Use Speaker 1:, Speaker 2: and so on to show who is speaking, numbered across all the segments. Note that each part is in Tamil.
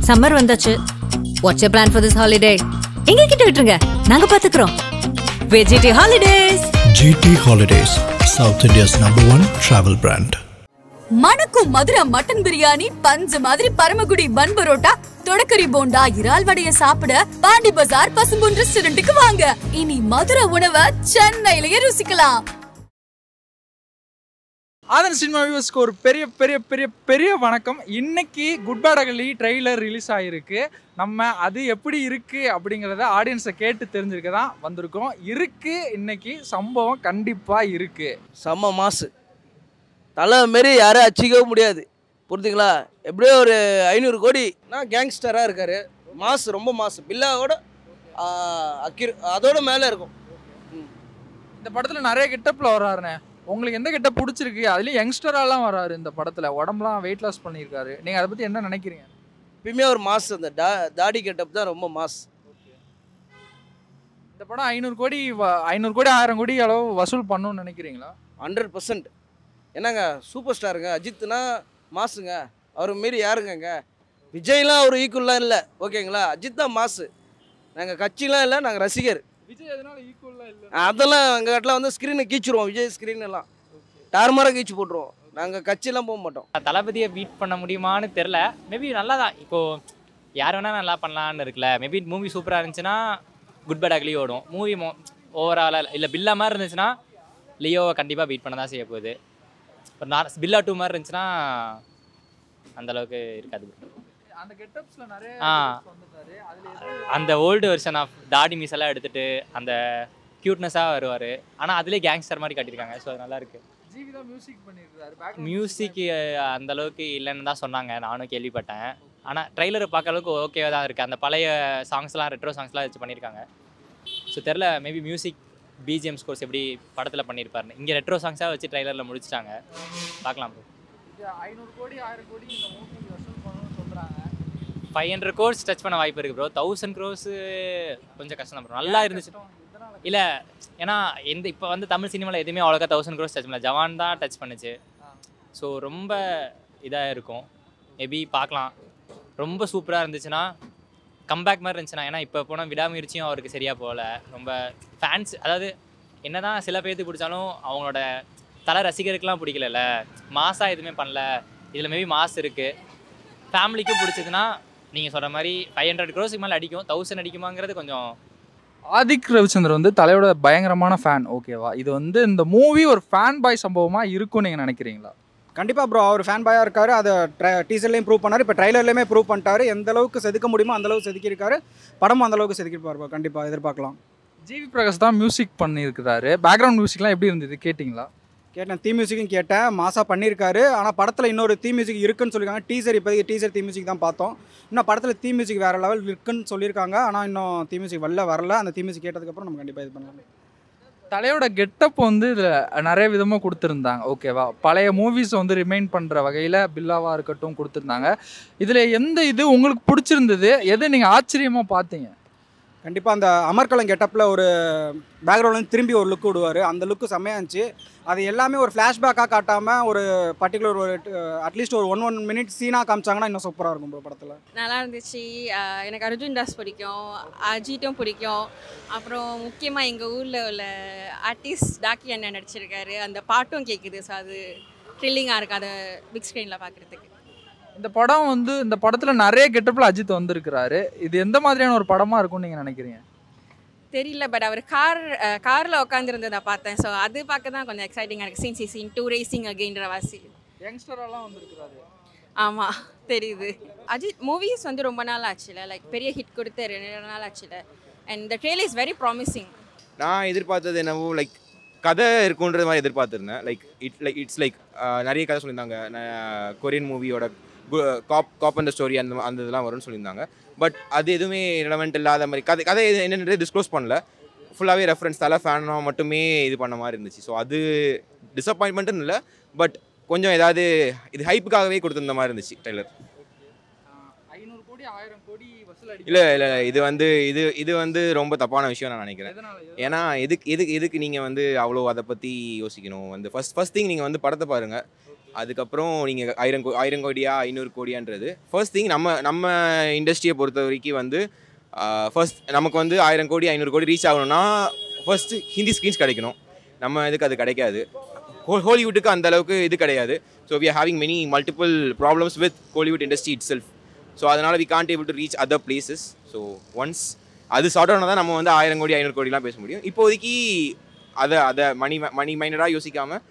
Speaker 1: சம்மர் வந்தாச்சு. What's your plan for this holiday? எங்க கிட்ட விட்டுருங்க, நாங்க பாத்துக்கிறோம். GT Holidays.
Speaker 2: GT Holidays, South India's #1 travel brand.
Speaker 3: மணக்கும் மதுரை மட்டன் பிரியாணி, பஞ்சு மாதிரி பரமக்குடி பன் பரோட்டா, தொடக்கரி போண்டா, இறால் வடைய சாப்பிட பாண்டி பஜார் பசும்பொன் ரெஸ்டாரண்ட்டுக்கு வாங்க. இனி மதுரை உணவை சென்னையிலேயே ருசிக்கலாம்.
Speaker 4: ஆதன் சினிமா வியூவர்ஸ்க்கு ஒரு பெரிய பெரிய பெரிய பெரிய வணக்கம். இன்னைக்கு குட் பேட் அகலி ட்ரெய்லர் ரிலீஸ் ஆகிருக்கு. நம்ம அது எப்படி இருக்குது அப்படிங்கிறத ஆடியன்ஸை கேட்டு தெரிஞ்சுருக்க தான் வந்திருக்கோம். இருக்குது இன்னைக்கு சம்பவம் கண்டிப்பாக இருக்குது.
Speaker 5: செம்ம மாசு, தலை மாரி யாரும் அச்சிக்கவும் முடியாது. புரிஞ்சுங்களா? எப்படியோ ஒரு 500 கோடினா கேங்ஸ்டராக இருக்கார். மாசு, ரொம்ப மாசு. பில்லாவோட அதோட மேலே இருக்கும்.
Speaker 4: இந்த படத்தில் நிறைய கெட்டப்பில் வர்றாருண்ணே. உங்களுக்கு எந்த கெட்டப் பிடிச்சிருக்கு? அதுலேயும் யங்ஸ்டராலாம் வராரு இந்த படத்தில். உடம்புலாம் வெயிட் லாஸ் பண்ணியிருக்காரு. நீங்கள் அதை பற்றி என்ன நினைக்கிறீங்க?
Speaker 5: எப்பயுமே ஒரு மாசு, அந்த தாடி கெட்டப் தான் ரொம்ப மாசு.
Speaker 4: இந்த படம் 500 கோடி 1000 கோடி அளவு வசூல் பண்ணணும்னு நினைக்கிறீங்களா?
Speaker 5: 100%. என்னங்க, சூப்பர் ஸ்டாருங்க. அஜித்னா மாசுங்க. அவர் மாரி யாருங்க? விஜய்லாம் ஒரு ஈக்குவல்லாம் இல்லை, ஓகேங்களா? அஜித் தான் மாசு. நாங்கள் கட்சிலாம் இல்லை, நாங்கள் ரசிகர்.
Speaker 4: விஜய் எதனால ஈக்குவலாக இல்லை?
Speaker 5: அதெல்லாம் எங்கள் இடத்துல வந்து ஸ்க்ரீனை கீச்சிருவோம். விஜய் ஸ்க்ரீன் எல்லாம் டார்மாராக கீச்சு போட்டுருவோம். நாங்கள் கட்சியெல்லாம் போக மாட்டோம்.
Speaker 6: தளபதியை பீட் பண்ண முடியுமான்னு தெரில. மேபி நல்லா தான், இப்போது யார் வேணால் நல்லா பண்ணலான்னு இருக்குல்ல. மேபி மூவி சூப்பராக இருந்துச்சுன்னா குட் பேட் அகலி ஓடும். மூவி ஓவராலாக இல்லை பில்லா மாதிரி இருந்துச்சுன்னா லியோவை கண்டிப்பாக பீட் பண்ண தான் செய்ய போகுது. இப்போ பில்லா 2 மாதிரி இருந்துச்சுன்னா அந்தளவுக்கு இருக்காது.
Speaker 4: அந்த கெட்டப்ஸில் நிறைய
Speaker 6: அந்த ஓல்டு வெர்ஷன் ஆஃப் தாடி மீசெல்லாம் எடுத்துகிட்டு அந்த க்யூட்னஸாக வருவார். ஆனால் அதுலேயே கேங்ஸ்டர் மாதிரி காட்டியிருக்காங்க. ஸோ அது நல்லாயிருக்கு. மியூசிக் அந்தளவுக்கு இல்லைன்னு தான் சொன்னாங்க, நானும் கேள்விப்பட்டேன். ஆனால் ட்ரெய்லரை பார்க்க அளவுக்கு ஓகேவாக தான் இருக்குது. அந்த பழைய சாங்ஸ்லாம், ரெட்ரோ சாங்ஸ்லாம் வச்சு பண்ணியிருக்காங்க. ஸோ தெரில, மேபி மியூசிக் பிஜிஎம் ஸ்கோர்ஸ் எப்படி படத்தில் பண்ணியிருப்பாருன்னு. இங்கே ரெட்ரோ சாங்ஸாக வச்சு ட்ரெய்லரில் முடிச்சிட்டாங்க. பார்க்கலாம் ப்ரோ.
Speaker 4: 500 கோடி 1000 கோடி இந்த மூவி வசூல் பண்ணணும்னு சொல்கிறாங்க.
Speaker 6: 500 crores டச் பண்ண வாய்ப்பு இருக்குது ப்ரோ. 1000 crores கொஞ்சம் கஷ்டம் தான் ப்ரோ. நல்லா இருந்துச்சு இல்லை, ஏன்னா இப்போ வந்து தமிழ் சினிமாவில் எதுவுமே அவ்வளோக்கா 1000 crores டச் பண்ணல. ஜவான் தான் டச் பண்ணுச்சு. ஸோ ரொம்ப இதாக இருக்கும். மேபி பார்க்கலாம். ரொம்ப சூப்பராக இருந்துச்சுன்னா, கம்பேக் மாதிரி இருந்துச்சுன்னா. ஏன்னா இப்போ போனால் விடாமுயற்சியும் அவருக்கு சரியாக போகல. ரொம்ப ஃபேன்ஸ், அதாவது என்ன தான் சில பேர்த்துக்கு பிடிச்சாலும் அவங்களோட தலை ரசிகருக்கெலாம் பிடிக்கல. மாஸாக எதுவுமே பண்ணல. இதில் மேபி மாஸ் இருக்குது. ஃபேமிலிக்கும் பிடிச்சதுன்னா நீங்கள் சொல்கிற மாதிரி 500 crores மேலே அடிக்கும். 1000 அடிக்குமாங்கிறது கொஞ்சம்.
Speaker 4: ஆதிக் ரவிச்சந்திரன் வந்து தலையோட பயங்கரமான ஃபேன், ஓகேவா? இது வந்து இந்த மூவி ஒரு ஃபேன் பாய் சம்பவமாக இருக்கும்னு நீங்கள் நினைக்கிறீங்களா?
Speaker 7: கண்டிப்பாக ப்ரோ, அவர் ஃபேன் பாயாக இருக்காரு. அதை டீசர்லேயும் ப்ரூவ் பண்ணார், இப்போ ட்ரைலர்லேயுமே ப்ரூவ் பண்ணிட்டாரு. எந்த அளவுக்கு செதுக்க முடியுமோ அந்தளவுக்கு செதுக்கியிருக்காரு. படமும் அந்தளவுக்கு செதுக்கிருப்பார் ப்ரோ. கண்டிப்பாக எதிர்பார்க்கலாம். ஜிவி
Speaker 4: பிரகாஷ் தான் மியூசிக் பண்ணியிருக்கிறாரு. பேக்ரவுண்ட் மியூசிக்லாம் எப்படி இருந்தது கேட்டிங்களா?
Speaker 7: கேட்டேன், தீ மியூசிக்கும் கேட்டேன். மாசாக பண்ணியிருக்காரு. ஆனால் படத்தில் இன்னொரு தீ மியூசிக் இருக்குன்னு சொல்லியிருக்காங்க. டீசர் இப்போதைக்கு டீசர் தீ மியூசிக் தான் பார்த்தோம். இன்னும் படத்தில் தீ மியூசிக் வேறு லெவல் இருக்குன்னு சொல்லியிருக்காங்க. ஆனால் இன்னும் தீ மியூசிக் வரல. அந்த தீ மியூசிக் கேட்டதுக்கப்புறம் நம்ம கண்டிப்பாக இது பண்ணலாம்.
Speaker 4: தலையோட கெட்டப் வந்து இதில் நிறைய விதமாக கொடுத்துருந்தாங்க, ஓகேவா? பழைய மூவிஸை வந்து ரிமைண்ட் பண்ணுற வகையில் பில்லாவாக இருக்கட்டும் கொடுத்துருந்தாங்க. இதில் எந்த இது உங்களுக்கு பிடிச்சிருந்தது? எது நீங்கள் ஆச்சரியமாக பார்த்தீங்க?
Speaker 7: கண்டிப்பாக அந்த அமர்கலம் கெட்டப்பில் ஒரு பேக்ரவுண்ட்லேருந்து திரும்பி ஒரு லுக் விடுவார். அந்த லுக்கு செம்மையாக இருந்துச்சு. அது எல்லாமே ஒரு ஃப்ளாஷ்பேக்காக காட்டாமல் ஒரு பர்டிகுலர் ஒரு அட்லீஸ்ட் ஒரு 1 minute சீனாக காமிச்சாங்கன்னா இன்னும் சூப்பராக இருக்கும் ப்ரோ. படத்தில்
Speaker 8: நல்லா இருந்துச்சு. எனக்கு அர்ஜுன் தாஸ் பிடிக்கும், அஜித்தும் பிடிக்கும். அப்புறம் முக்கியமாக எங்கள் ஊரில் உள்ள ஆர்டிஸ்ட் டாக்கி அண்ணன் நடிச்சிருக்காரு. அந்த பாட்டும் கேட்குது. ஸோ அது த்ரில்லிங்காக இருக்குது அதை பிக் ஸ்க்ரீனில் பார்க்குறதுக்கு.
Speaker 4: இந்த படம் வந்து இந்த படத்தில் நிறைய கெட்டப்பில் அஜித் வந்திருக்கிறாரு. இது எந்த மாதிரியான ஒரு படமாக இருக்கும்னு நீங்கள் நினைக்கிறீங்க?
Speaker 8: தெரியல, பட் அவர் காரில் உட்காந்துருந்ததை பார்த்தேன். ஸோ அது பார்க்க தான் கொஞ்சம் எக்ஸைட்டிங்காக இருக்குது. சீன் 2 ரேசிங் அகெயின்ற வாசி
Speaker 4: யங்ஸ்டரெல்லாம் வந்திருக்கிறாரு.
Speaker 8: ஆமாம், தெரியுது. அஜித் மூவிஸ் வந்து ரொம்ப நாள் ஆச்சுல, லைக் பெரிய ஹிட் கொடுத்து 2 நாள் ஆச்சுல. And the trailer is very promising.
Speaker 9: நான் எதிர்பார்த்தது என்னவோ லைக் கதை இருக்குன்றது மாதிரி எதிர்பார்த்துருந்தேன். இட்ஸ் லைக் நிறைய கதை சொல்லியிருந்தாங்க. கொரியன் மூவியோட காப் அந்த ஸ்டோரி அந்த இதெல்லாம் வரும்னு சொல்லியிருந்தாங்க. பட் அது எதுவுமே ரெலவெண்ட் இல்லாத மாதிரி கதை என்னென்ன டிஸ்க்ளோஸ் பண்ணல. ஃபுல்லாகவே ரெஃபரன்ஸ் தலை ஃபேனாக மட்டுமே இது பண்ண மாதிரி இருந்துச்சு. ஸோ அது டிசப்பாயின்மெண்ட்டுன்னு இல்லை, பட் கொஞ்சம் ஏதாவது இது ஹைப்புக்காகவே கொடுத்துருந்த மாதிரி இருந்துச்சு ட்ரெய்லர்.
Speaker 4: 500 கோடி 1000 கோடி வசூல்
Speaker 9: இல்லை இது வந்து ரொம்ப தப்பான விஷயம் நான் நினைக்கிறேன். ஏன்னா எதுக்கு நீங்கள் வந்து அவ்வளோ அதை பற்றி யோசிக்கணும்? வந்து ஃபர்ஸ்ட் திங் நீங்கள் வந்து படத்தை பாருங்கள். அதுக்கப்புறம் நீங்கள் 1000 கோடியா 500 கோடியான்றது ஃபர்ஸ்ட் திங். நம்ம இண்டஸ்ட்ரியை பொறுத்த வரைக்கும் வந்து ஃபர்ஸ்ட் நமக்கு வந்து 1000 கோடி 500 கோடி ரீச் ஆகணும்னா ஃபர்ஸ்ட்டு ஹிந்தி ஸ்க்ரீன்ஸ் கிடைக்கணும். நம்ம இதுக்கு அது கிடைக்காது. ஹாலிவுட்டுக்கு அந்த அளவுக்கு இது கிடையாது. So we are having many multiple problems with Hollywood industry itself. So அதனால் we can't able to reach other places. So once அது சார்ட் ஆனால் தான் நம்ம வந்து 1000 கோடி 500 கோடிலாம் பேச முடியும். இப்போதைக்கு அதை மணி மைண்டடாக யோசிக்காமல்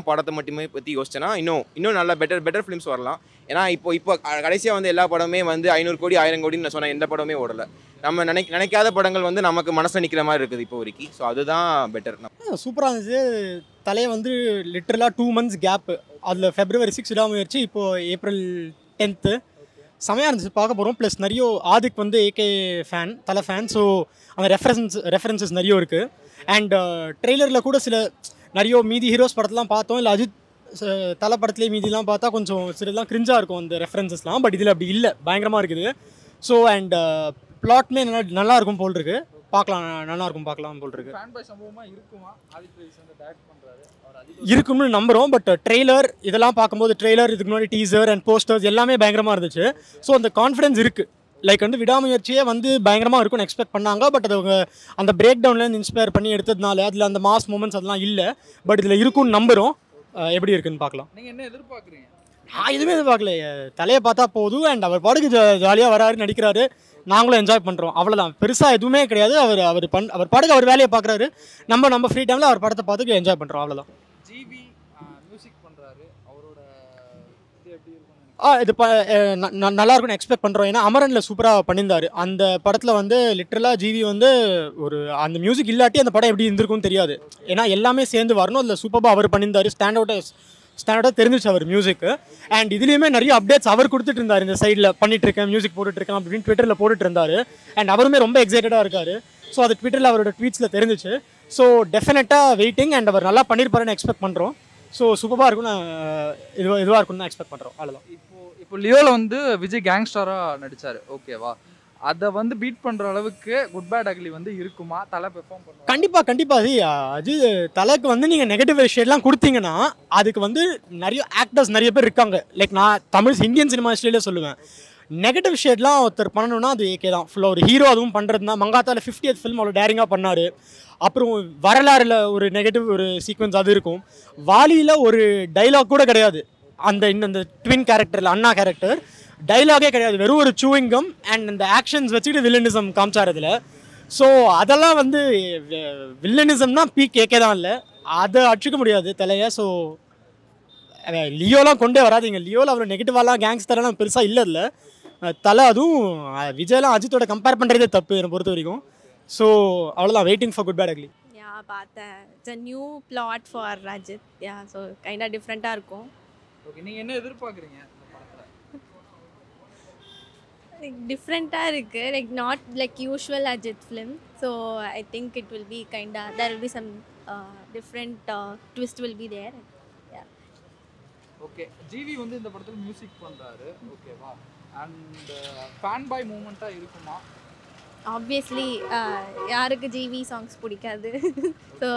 Speaker 9: படத்தை மட்டுமே பற்றி யோசிச்சேன்னா இன்னும் நல்ல பெட்டர் ஃபிலிம்ஸ் வரலாம். ஏன்னா இப்போ கடைசியாக வந்து எல்லா படமே வந்து 500 கோடி 1000 கோடின்னு நான் சொன்னேன், எந்த படமே ஓடலை. நம்ம நினைக்காத படங்கள் வந்து நமக்கு மனசில் நிற்கிற மாதிரி இருக்குது இப்போ வரைக்கும். ஸோ அதுதான் பெட்டர்.
Speaker 10: சூப்பராக இருந்துச்சு. தலையை வந்து லிட்டரலாக 2 months கேப்பு. அதில் February 6 விடாமுயற்சி, இப்போது April 10th செமையாக இருந்துச்சு பார்க்க போகிறோம். ப்ளஸ் நிறைய ஆதிக் வந்து ஏகே ஃபேன், தலை ஃபேன். ஸோ அந்த ரெஃபரன்சஸ் நிறைய இருக்குது. அண்ட் ட்ரெய்லரில் கூட சில நிறைய மீதி ஹீரோஸ் படத்தெலாம் பார்த்தோம். இல்லை அஜித் தலை படத்துலேயே மீதிலாம் பார்த்தா கொஞ்சம் சிலலாம் கிரிஞ்சாக இருக்கும் அந்த ரெஃபரன்சஸ்லாம். பட் இதில் அப்படி இல்லை, பயங்கரமாக இருக்குது. ஸோ அண்ட் பிளாட்மே நல்லா இருக்கும் போல் இருக்கு. பார்க்கலாம், நல்லா இருக்கும், பார்க்கலாம் போல் இருக்கு. இருக்கும்னு நம்புகிறோம். பட் ட்ரெய்லர் இதெல்லாம் பார்க்கும்போது இதுக்கு முன்னாடி டீசர் அண்ட் போஸ்டர்ஸ் எல்லாமே பயங்கரமாக இருந்துச்சு. ஸோ அந்த கான்ஃபிடன்ஸ் இருக்குது. லைக் வந்து விடாமுயற்சியே வந்து பயங்கரமாக இருக்கும்னு எக்ஸ்பெக்ட் பண்ணாங்க. பட் அது அவங்க அந்த பிரேக் டவுன்லேருந்து இன்ஸ்பயர் பண்ணி எடுத்ததுனால அதில் அந்த மாஸ் மூமெண்ட்ஸ் அதெல்லாம் இல்லை. பட் இதில் இருக்கும்னு நம்புகிறோம். எப்படி இருக்குன்னு பார்க்கலாம்.
Speaker 4: நீங்கள் என்ன எதிர்பார்க்குறீங்க?
Speaker 10: நான் எதுவுமே எதிர்பார்க்கல. தலையை பார்த்தா போதும். அண்ட் அவர் பாட்டுக்கு ஜாலியாக வராரு, நடிக்கிறாரு, நாங்களும் என்ஜாய் பண்ணுறோம். அவ்வளோதான், பெருசாக எதுவுமே கிடையாது. அவர் பாட்டுக்கு அவர் வேலையை பார்க்குறாரு. நம்ம ஃப்ரீ டைமில் அவர் படத்தை பார்த்துட்டு என்ஜாய் பண்ணுறோம். அவ்வளோதான்.
Speaker 4: ஜிவி மியூசிக் பண்ணுறாரு, அவரோட இது எப்படி இருக்கும்?
Speaker 10: இது நல்லா இருக்கும்னு எக்ஸ்பெக்ட் பண்ணுறோம். ஏன்னா அமரனில் சூப்பராக பண்ணியிருந்தார். அந்த படத்தில் வந்து லிட்டரலாக ஜிவி வந்து ஒரு அந்த மியூசிக் இல்லாட்டி அந்த படம் எப்படி இருந்திருக்கும்னு தெரியாது. ஏன்னா எல்லாமே சேர்ந்து வரணும். அதில் சூப்பராக அவர் பண்ணியிருந்தார். ஸ்டாண்டர்டாக தெரிஞ்சிச்சு அவர் மியூசிக்கு. அண்ட் இதுலேயுமே நிறைய அப்டேட்ஸ் அவர் கொடுத்துட்டு இருந்தார். இந்த சைடில் பண்ணிட்டுருக்கேன், மியூசிக் போட்டுட்ருக்கேன் அப்படின்னு ட்விட்டரில் போட்டுட்டு இருந்தார். அண்ட் அவருமே ரொம்ப எக்ஸைட்டடாக இருக்கார். ஸோ அது ட்விட்டரில் அவரோட ட்வீட்ஸில் தெரிஞ்சிச்சு. ஸோ டெஃபினட்டாக வெயிட்டிங். அண்ட் அவர் நல்லா பண்ணியிருப்பாருன்னு எக்ஸ்பெக்ட் பண்ணுறோம். ஸோ சூப்பராக இருக்கும்னு இதுவாக இருக்கும்னு எக்ஸ்பெக்ட் பண்ணுறோம். அவ்வளோதான்.
Speaker 4: இப்போ லியோவில் வந்து விஜய் கேங்ஸ்டராக நடித்தார், ஓகேவா? அதை வந்து பீட் பண்ணுற அளவுக்கு குட் பேட் அக்லி வந்து இருக்குமா? தலை பெர்ஃபார்ம் பண்ணுவோம்
Speaker 10: கண்டிப்பாக. அது தலைக்கு வந்து நீங்கள் நெகட்டிவ் ஷேட்லாம் கொடுத்தீங்கன்னா அதுக்கு வந்து நிறைய பேர் இருக்காங்க. லைக் நான் இந்தியன் சினிமா ஹிஸ்ட்ரியிலே சொல்லுவேன், நெகட்டிவ் ஷேட்லாம் ஒருத்தர் பண்ணணும்னா அது ஏகே தான். ஃபுல்லாக ஒரு ஹீரோ அதுவும் பண்ணுறதுனா மங்காத்தாவில் 50th ஃபிலிம் அவ்வளோ டேரிங்காக பண்ணார். அப்புறம் வரலாறில் ஒரு நெகட்டிவ் ஒரு சீக்வன்ஸ் அது இருக்கும். வாலியில் ஒரு டைலாக் கூட கிடையாது. இந்த ட்வின் கேரக்டரில் அண்ணா கேரக்டர் டைலாகே கிடையாது. வெறும் ஒரு சூவிங்கம் அண்ட் இந்த ஆக்ஷன்ஸ் வச்சுட்டு வில்லனிசம் காமிச்சார் அதில். ஸோ அதெல்லாம் வந்து வில்லனிசம்னா பீக் ஏகே தான். இல்லை, அதை அடிச்சுக்க முடியாது தலையை. ஸோ லியோலாம் கொண்டே வராதிங்க. லியோவில் அவ்வளோ நெகட்டிவாலாம் கேங்ஸ்டரெல்லாம் பெருசாக இல்லை. இல்லை தலை அதுவும் விஜய்லாம் அஜித்தோட கம்பேர் பண்ணுறதே தப்பு என்னை பொறுத்த வரைக்கும். ஸோ அவ்வளோதான், waiting for good bad ugly.
Speaker 8: பார்த்தேன். It's a new plot for Ajith. So கைண்டாக டிஃப்ரெண்ட்டாக இருக்கும்.
Speaker 4: ஓகே, நீங்கள் என்ன எதிர்பார்க்குறீங்க?
Speaker 8: டிஃப்ரெண்ட்டாக இருக்குது. Like not like usual Ajith film. So I think it will be கைண்டாக there will be some different twist will be there.
Speaker 4: Okay, GV வந்து இந்த படத்தில் மியூசிக் பண்ணுறாரு, ஓகேவா? அண்ட் ஃபேன் பாய் மூமெண்ட்டாக இருக்குமா?
Speaker 8: ஆப்வியஸ்லி யாருக்கு ஜிவி சாங்ஸ் பிடிக்காது? So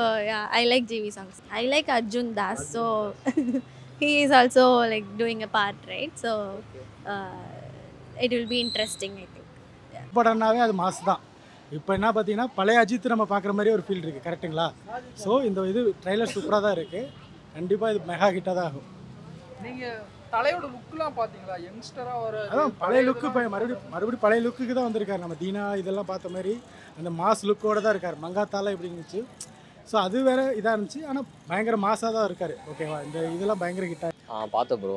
Speaker 8: I like GV songs. I like Arjun Das. So he is also like doing a part, right? So it will be interesting, I think.
Speaker 11: படம்னாவே அது மாஸ் தான். இப்போ என்ன பார்த்தீங்கன்னா பழைய அஜித் நம்ம பார்க்குற மாதிரி ஒரு ஃபீல் இருக்குது, கரெக்டுங்களா? ஸோ இந்த இது ட்ரைலர் சூப்பராக தான் இருக்குது. கண்டிப்பாக இது மெகா ஹிட்டாக தான் ஆகும்.
Speaker 4: நீங்கள் தலையோட லுக்கெலாம் பார்த்தீங்களா? யங்ஸ்டராக வர
Speaker 11: அதான் பழைய லுக்கு மறுபடியும் பழைய லுக்குக்கு தான் வந்திருக்காரு. நம்ம தீனா இதெல்லாம் பார்த்த மாதிரி அந்த மாஸ் லுக்கோடு தான் இருக்கார். மங்காத்தால எப்படி இருந்துச்சு, ஸோ அது வேறு இதாக இருந்துச்சு. ஆனால் பயங்கர மாசாக தான் இருக்கார், ஓகேவா? இந்த இதெல்லாம் பயங்கர ஹிட்டாக
Speaker 12: பார்த்தேன் ப்ரோ.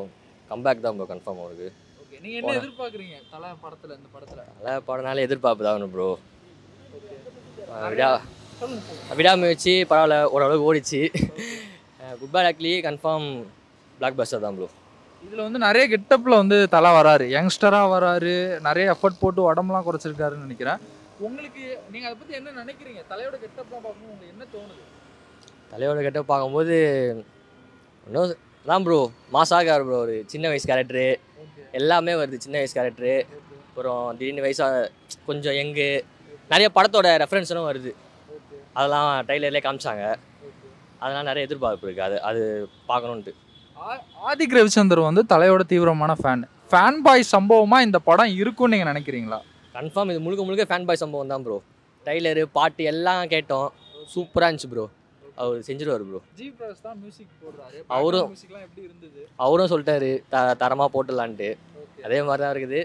Speaker 12: கம்பேக் தான் ப்ரோ, கன்ஃபார்ம் அவருக்கு.
Speaker 4: ஓகே, நீங்கள் என்ன எதிர்பார்க்குறீங்க தலை படத்தில்? இந்த படத்தில்
Speaker 12: தலை படம்னாலே எதிர்பார்ப்பு தான் ப்ரோ. விடாமுயற்சி பரவாயில்ல, ஓரளவுக்கு ஓடிச்சு. Good bad Ugly confirm blockbuster தான் ப்ரோ.
Speaker 4: இதில் வந்து நிறைய கெட்டப்பில் வந்து தலை வராரு, யங்ஸ்டராக வராரு, நிறைய எஃபர்ட் போட்டு உடம்புலாம் குறைச்சிருக்காருன்னு நினைக்கிறேன். உங்களுக்கு நீங்கள் அதை பற்றி என்ன நினைக்கிறீங்க? தலையோட கெட்டப்லாம் பார்க்கும்போது உங்களுக்கு என்ன தோணுது?
Speaker 12: தலையோட கெட்டப் பார்க்கும்போது இன்னும் தான் ப்ரோ மாசாக ப்ரோ. ஒரு சின்ன வயசு கேரக்டரு எல்லாமே வருது. சின்ன வயசு கேரக்டரு, அப்புறம் திடீர்னு வயசாக கொஞ்சம் யங்கு, நிறைய படத்தோட ரெஃபரன்ஸும் வருது. அதெல்லாம் ட்ரைலர்லேயே காமிச்சாங்க. அதனால் நிறைய எதிர்பார்ப்பு இருக்குது. அது பார்க்கணுன்ட்டு.
Speaker 4: ஆதிக் ரவிச்சந்தர் வந்து தலையோட தீவிரமான ஃபேன் பாய் சம்பவமாக இந்த படம் இருக்கும்னு நீங்கள் நினைக்கிறீங்களா?
Speaker 12: கன்ஃபார்ம் இது முழுக்க முழுக்க ஃபேன் பாய் சம்பவம் தான் ப்ரோ. ட்ரைலரு பாட்டு எல்லாம் கேட்டோம், சூப்பராக இருந்துச்சு ப்ரோ. அவர் செஞ்சிருவார் ப்ரோ.
Speaker 4: ஜிபிரகாஷ் தான் மியூசிக் போடுறாரு.
Speaker 12: அவரும்
Speaker 4: மியூசிக்லாம் எப்படி இருந்தது?
Speaker 12: அவரும் சொல்லிட்டாரு தரமாக போட்டுடலான்ட்டு. அதே மாதிரி தான் இருக்குது.